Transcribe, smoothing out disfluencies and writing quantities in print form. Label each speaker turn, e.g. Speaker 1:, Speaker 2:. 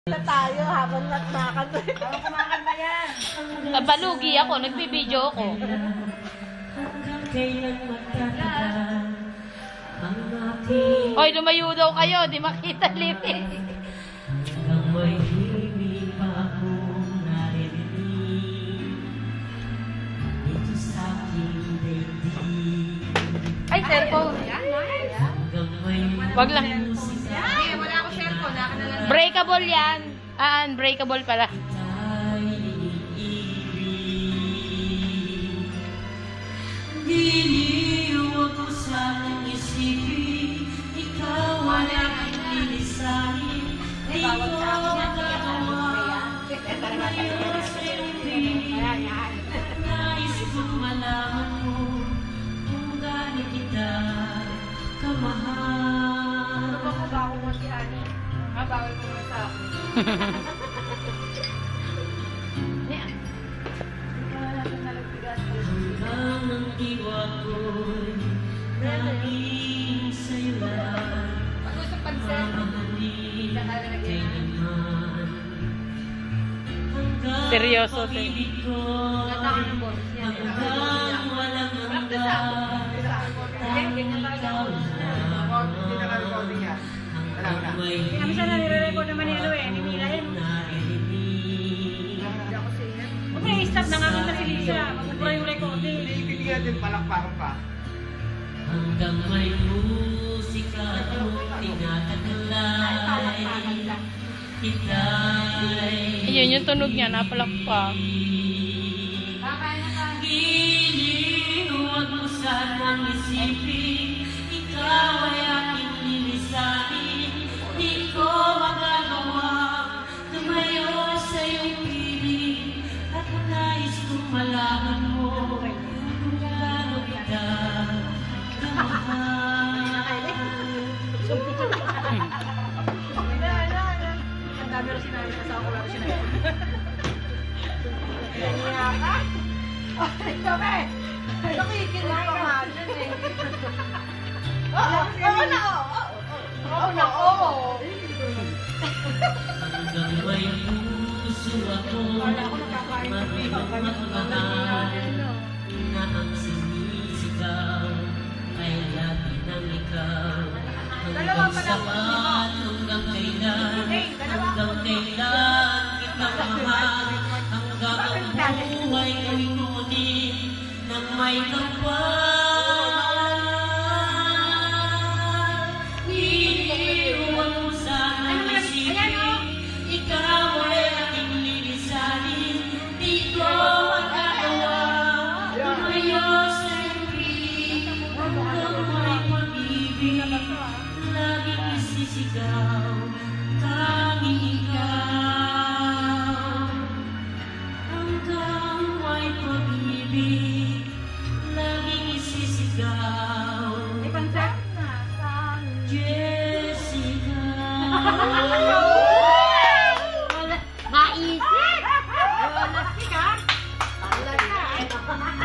Speaker 1: Na tayo habang nagmakanta. Habang kumakanta yan.
Speaker 2: Balugi ako, nagbibideo ako. Hoy, lumayo daw kayo, di makita limit. Ay, cellphone. Wag lang.
Speaker 1: Wala akong cellphone.
Speaker 2: Breakable yan. Unbreakable pala.
Speaker 3: Diniwag ko sanang isipin, ikaw ang aking lilisanin. Di ko magagawa, ngayon sa iyong piling. Nais kong malaman mo kung gaano kita kamahal.
Speaker 1: Ano ba ako mo si Ani? Bawal ko naman sa akin.
Speaker 3: Hanggang ang diwa ko'y naging sa'yo lang.
Speaker 1: Pag-usap pansin.
Speaker 2: Seryoso, te.
Speaker 1: Ganda ka ng boses niya.
Speaker 3: Hanggang walang hanggan.
Speaker 4: Kami siya nare-record naman ni ano eh, ni Mila yan. Huwag na i-stop, nanganganta si Lisa. Magpura yung recording.
Speaker 5: Ibigyan natin palakpakan pa.
Speaker 3: Hanggang may musika at tinataglay. Kita'y
Speaker 2: Ayun yung tunog niya, napalakpak.
Speaker 3: Giliw, huwag mo sanang isipin, ikaw ay aking lilisanin. Di ko magagawa, tumayo sa iyong piling. At nais kong malaman mo kung gaano kita kamahal.
Speaker 4: Ang dami rin sinabi na sa ako lang sinabi.
Speaker 1: Kanya ka? Ay, sabi! Nakikinig ka nga dyan eh. Oo na, oo. Oo na, oo.
Speaker 3: Hanggang may puso ako magmamahal na ang sinisigaw ay lagi ng ikaw. Hanggang sapat, hanggang kailan kita mahal, hanggang ang buhay ko'y ngunit ng may kapal. Iniwan mo sanang isipin, ikaw ay aking lilisanin. Di ko magagawa, tumayo sa iyong piling. Hanggang may pag-ibig, laging isisigaw, tanging ikaw. Hanggang may pag-ibig, laging isisigaw, Jessica.
Speaker 2: Maisip!
Speaker 1: Talaga.